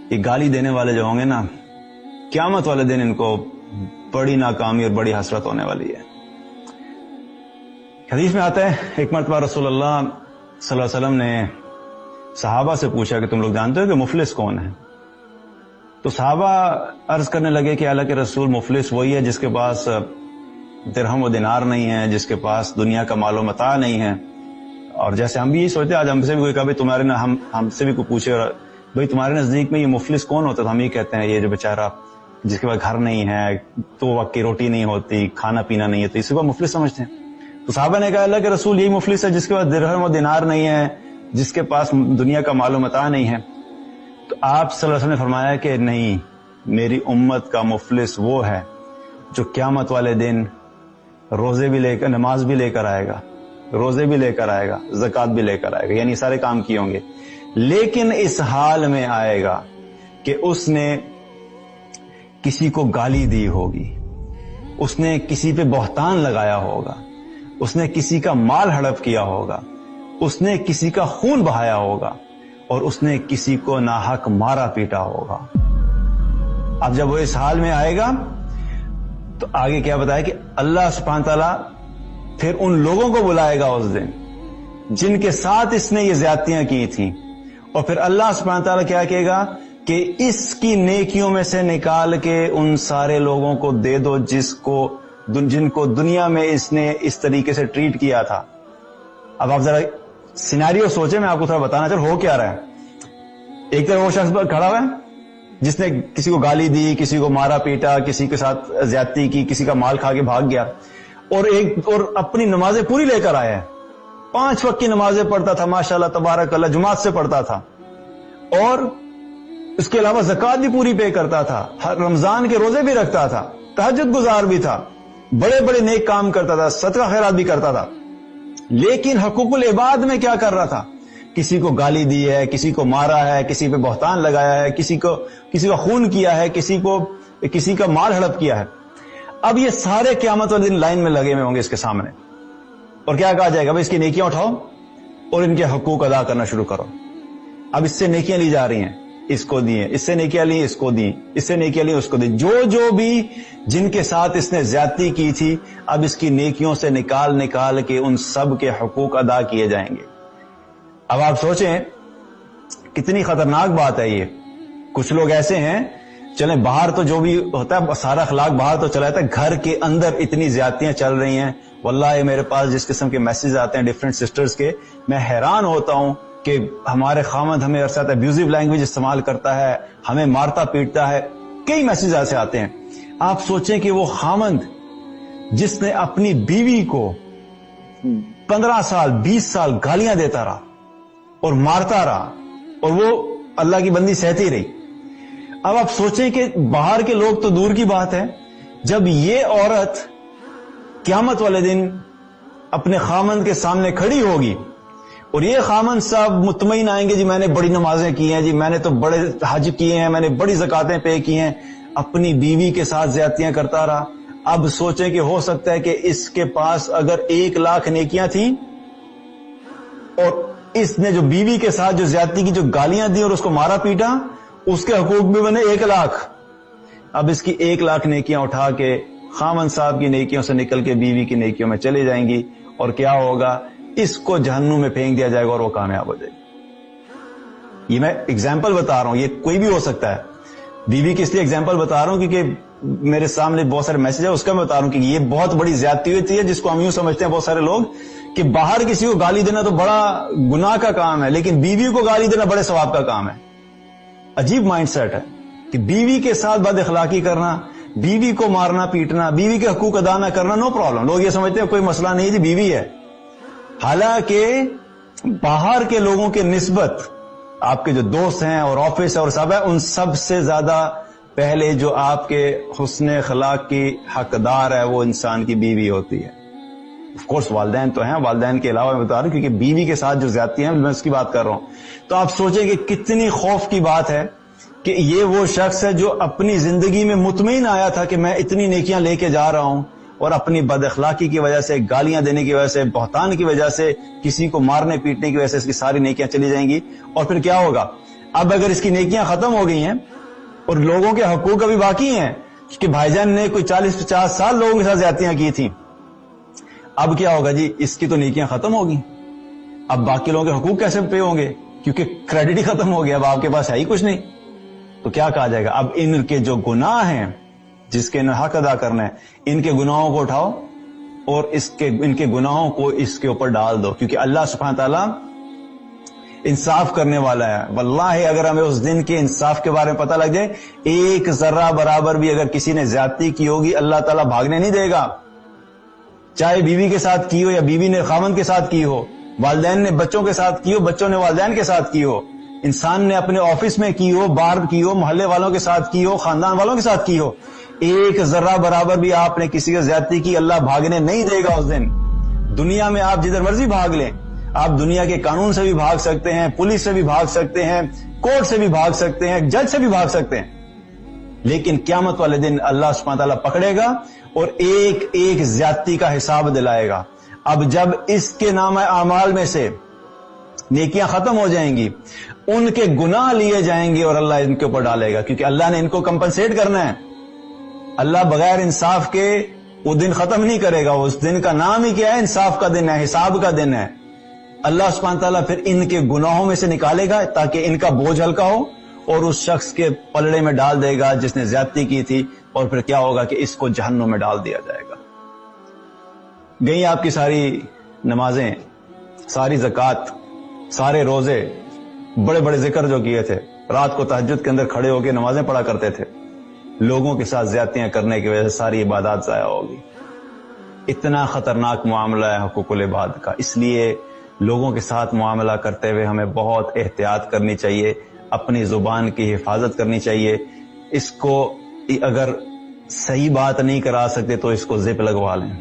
یہ گالی دینے والے جو ہوں گے نا، قیامت والے دن ان کو بڑی ناکامی اور بڑی حسرت ہونے والی ہے۔ حدیث میں آتا ہے ایک مرتبہ رسول اللہ صلی اللہ علیہ وسلم نے صحابہ سے پوچھا کہ تم لوگ جانتے ہو کہ مفلس کون ہے؟ تو صحابہ عرض کرنے لگے کہ اللہ کے رسول، مفلس وہی ہے جس کے پاس درہم و دینار نہیں ہے، جس کے پاس دنیا کا مال و متاع نہیں ہے۔ اور جیسے ہم بھی یہی سوچتے ہیں، آج ہم سے بھی کوئی کہا تمہارے ہم سے بھی کوئی پوچھے بھائی تمہارے نزدیک میں یہ مفلس کون ہوتا ہے، تو ہم یہ کہتے ہیں یہ جو بیچارہ جس کے پاس گھر نہیں ہے، تو وقت کی روٹی نہیں ہوتی، کھانا پینا نہیں ہے، تو اسی کو مفلس سمجھتے ہیں۔ تو صحابہ نے کہا اللہ کے رسول یہی مفلس ہے جس کے پاس درہم و دینار نہیں ہے، جس کے پاس دنیا کا مال و متاع نہیں ہے۔ تو آپ صلی اللہ علیہ وسلم نے فرمایا کہ نہیں، میری امت کا مفلس وہ ہے جو قیامت والے دن روزے بھی لے کر، نماز بھی لے کر آئے گا، روزے بھی لے کر آئے گا، زکوٰۃ بھی لے کر آئے گا، یعنی سارے کام کیے ہوں گے، لیکن اس حال میں آئے گا کہ اس نے کسی کو گالی دی ہوگی، اس نے کسی پہ بہتان لگایا ہوگا، اس نے کسی کا مال ہڑپ کیا ہوگا، اس نے کسی کا خون بہایا ہوگا، اور اس نے کسی کو ناحق مارا پیٹا ہوگا۔ اب جب وہ اس حال میں آئے گا تو آگے کیا بتایا کہ اللہ سبحانہ تعالیٰ پھر ان لوگوں کو بلائے گا اس دن جن کے ساتھ اس نے یہ زیادتیاں کی تھیں، اور پھر اللہ سبحانہ تعالیٰ کیا کہے گا کہ اس کی نیکیوں میں سے نکال کے ان سارے لوگوں کو دے دو جن کو دنیا میں اس نے اس طریقے سے ٹریٹ کیا تھا۔ اب آپ ذرا سینیریو سوچیں، میں آپ کو تھوڑا بتانا چاہوں ہو کیا رہا ہے۔ ایک طرف وہ شخص کھڑا ہوا ہے جس نے کسی کو گالی دی، کسی کو مارا پیٹا، کسی کے ساتھ زیادتی کی، کسی کا مال کھا کے بھاگ گیا، اور اپنی نمازیں پوری لے کر آیا ہے، 5 وقت کی نمازیں پڑھتا تھا، ماشاءاللہ تبارک اللہ، جماعت سے پڑھتا تھا، اور اس کے علاوہ زکوٰۃ بھی پوری پے کرتا تھا، ہر رمضان کے روزے بھی رکھتا تھا، تہجد گزار بھی تھا، بڑے بڑے نیک کام کرتا تھا، صدقہ خیرات بھی کرتا تھا، لیکن حقوق العباد میں کیا کر رہا تھا؟ کسی کو گالی دی ہے، کسی کو مارا ہے، کسی پہ بہتان لگایا ہے، کسی کا خون کیا ہے، کسی کا مال ہڑپ کیا ہے۔ اب یہ سارے قیامت والے دن لائن میں لگے ہوئے ہوں گے اس کے سامنے، اور کیا کہا جائے گا؟ بھائی اس کی نیکیاں اٹھاؤ اور ان کے حقوق ادا کرنا شروع کرو۔ اب اس سے نیکیاں لی جا رہی ہیں، اس کو دی ہیں، اس سے نیکیاں لی اس کو دی، اس سے نیکیاں لی اس کو دی، جو بھی جن کے ساتھ اس نے زیادتی کی تھی، اب اس کی نیکیوں سے نکال کے ان سب کے حقوق ادا کیے جائیں گے۔ اب آپ سوچیں کتنی خطرناک بات ہے یہ۔ کچھ لوگ ایسے ہیں، چلیں باہر تو جو بھی ہوتا ہے سارا اخلاق باہر تو چلا جاتا ہے، گھر کے اندر اتنی زیادتیاں چل رہی ہیں، واللہ میرے پاس جس قسم کے میسیج آتے ہیں ڈیفرنٹ سسٹرز کے، میں حیران ہوتا ہوں کہ ہمارے خامد ہمیں ارسات ابیوزیو لینگویج استعمال کرتا ہے، ہمیں مارتا پیٹتا ہے، کئی میسیج ایسے آتے ہیں۔ آپ سوچیں کہ وہ خامد جس نے اپنی بیوی کو 15 سال 20 سال گالیاں دیتا رہا اور مارتا رہا، اور وہ اللہ کی بندی سہتی رہی، اب آپ سوچیں کہ باہر کے لوگ تو دور کی بات ہے، جب یہ عورت قیامت والے دن اپنے خامند کے سامنے کھڑی ہوگی اور یہ خامند صاحب مطمئن آئیں گے، جی میں نے بڑی نمازیں کی ہیں، جی میں نے تو بڑے حج کیے ہیں، میں نے بڑی زکاتیں پے کی ہیں، اپنی بیوی کے ساتھ زیادتیاں کرتا رہا۔ اب سوچیں کہ ہو سکتا ہے کہ اس کے پاس اگر 1 لاکھ نیکیاں تھیں، اور اس نے جو بیوی کے ساتھ جو زیادتی کی، جو گالیاں دی اور اس کو مارا پیٹا، اس کے حقوق بھی بنے 1 لاکھ۔ اب اس کی 1 لاکھ نیکیاں اٹھا کے خامن صاحب کی نیکیوں سے نکل کے بیوی کی نیکیوں میں چلی جائیں گی، اور کیا ہوگا؟ اس کو جہنم میں پھینک دیا جائے گا اور وہ کامیاب ہو جائے گی۔ یہ میں اگزامپل بتا رہا ہوں، یہ کوئی بھی ہو سکتا ہے۔ بیوی کی اس لیے اگزامپل بتا رہا ہوں کیونکہ میرے سامنے بہت سارے میسج ہے، اس کا میں بتا رہا ہوں کہ یہ بہت بڑی زیادتی ہوتی ہے، جس کو ہم یوں سمجھتے ہیں بہت سارے لوگ کہ باہر کسی کو گالی دینا تو بڑا گناہ کا کام ہے، لیکن بیوی کو گالی دینا بڑے ثواب کا کام ہے۔ عجیب مائنڈ سیٹ ہے کہ بیوی کے ساتھ بد اخلاقی کرنا، بیوی کو مارنا پیٹنا، بیوی کے حقوق ادا نہ کرنا، نو پرابلم، لوگ یہ سمجھتے ہیں کوئی مسئلہ نہیں جی بیوی ہے۔ حالانکہ باہر کے لوگوں کے نسبت آپ کے جو دوست ہیں اور آفس اور سب ہے، ان سب سے زیادہ پہلے جو آپ کے حسن اخلاق کی حقدار ہے وہ انسان کی بیوی ہوتی ہے۔ آف کورس والدین تو ہیں، والدین کے علاوہ میں بتا رہا ہوں کیونکہ بیوی کے ساتھ جو زیادتی ہیں میں اس کی بات کر رہا ہوں۔ تو آپ سوچیں کہ کتنی خوف کی بات ہے کہ یہ وہ شخص ہے جو اپنی زندگی میں مطمئن آیا تھا کہ میں اتنی نیکیاں لے کے جا رہا ہوں، اور اپنی بد اخلاقی کی وجہ سے، گالیاں دینے کی وجہ سے، بہتان کی وجہ سے، کسی کو مارنے پیٹنے کی وجہ سے اس کی ساری نیکیاں چلی جائیں گی، اور پھر کیا ہوگا؟ اب اگر اس کی نیکیاں ختم ہو گئی ہیں اور لوگوں کے حقوق ابھی باقی ہیں کہ بھائی جان نے کوئی 40-50 سال لوگوں کے ساتھ زیادتیاں کی تھیں، اب کیا ہوگا جی؟ اس کی تو نیکیاں ختم ہوگی، اب باقی لوگوں کے حقوق کیسے پے ہوں گے؟ کیونکہ کریڈٹ ہی ختم ہو گیا، اب آپ کے پاس ہے ہی کچھ نہیں. تو کیا کہا جائے گا؟ اب ان کے جو گناہ ہیں جس کے حق ادا کرنا ہے، ان کے گناہوں کو اٹھاؤ اور ان کے گناہوں کو اس کے اوپر ڈال دو، کیونکہ اللہ سبحانہ تعالیٰ انصاف کرنے والا ہے. واللہ اگر ہمیں اس دن کے انصاف کے بارے میں پتہ لگ جائے، ایک ذرہ برابر بھی اگر کسی نے زیادتی کی ہوگی اللہ تعالیٰ بھاگنے نہیں دے گا، چاہے بیوی کے ساتھ کی ہو یا بیوی نے خاوند کے ساتھ کی ہو، والدین نے بچوں کے ساتھ کی ہو، بچوں نے والدین کے ساتھ کی ہو، انسان نے اپنے آفس میں کی ہو، باہر کی ہو، محلے والوں کے ساتھ کی ہو، خاندان والوں کے ساتھ کی ہو، ایک ذرہ برابر بھی آپ نے کسی کی زیادتی کی اللہ بھاگنے نہیں دے گا اس دن. دنیا میں آپ جدھر مرضی بھاگ لیں، آپ دنیا کے قانون سے بھی بھاگ سکتے ہیں، پولیس سے بھی بھاگ سکتے ہیں، کورٹ سے بھی بھاگ سکتے ہیں، جج سے بھی بھاگ سکتے ہیں، لیکن قیامت والے دن اللہ سبحانہ تعالیٰ پکڑے گا اور ایک ایک زیادتی کا حساب دلائے گا. اب جب اس کے نامہ اعمال میں سے نیکیاں ختم ہو جائیں گی، ان کے گناہ لیے جائیں گے اور اللہ ان کے اوپر ڈالے گا، کیونکہ اللہ نے ان کو کمپنسیٹ کرنا ہے. اللہ بغیر انصاف کے وہ دن ختم نہیں کرے گا. اس دن کا نام ہی کیا ہے؟ انصاف کا دن ہے، حساب کا دن ہے. اللہ سبحانہ تعالیٰ پھر ان کے گناہوں میں سے نکالے گا تاکہ ان کا بوجھ ہلکا ہو اور اس شخص کے پلڑے میں ڈال دے گا جس نے زیادتی کی تھی، اور پھر کیا ہوگا کہ اس کو جہنم میں ڈال دیا جائے گا. گئی آپ کی ساری نمازیں، ساری زکوٰۃ، سارے روزے، بڑے بڑے ذکر جو کیے تھے، رات کو تہجد کے اندر کھڑے ہو کے نمازیں پڑھا کرتے تھے، لوگوں کے ساتھ زیادتیاں کرنے کی وجہ سے ساری عبادات ضائع ہوگی. اتنا خطرناک معاملہ ہے حقوق العباد کا. اس لیے لوگوں کے ساتھ معاملہ کرتے ہوئے ہمیں بہت احتیاط کرنی چاہیے، اپنی زبان کی حفاظت کرنی چاہیے. اس کو اگر صحیح بات نہیں کرا سکتے تو اس کو زپ لگوا لیں.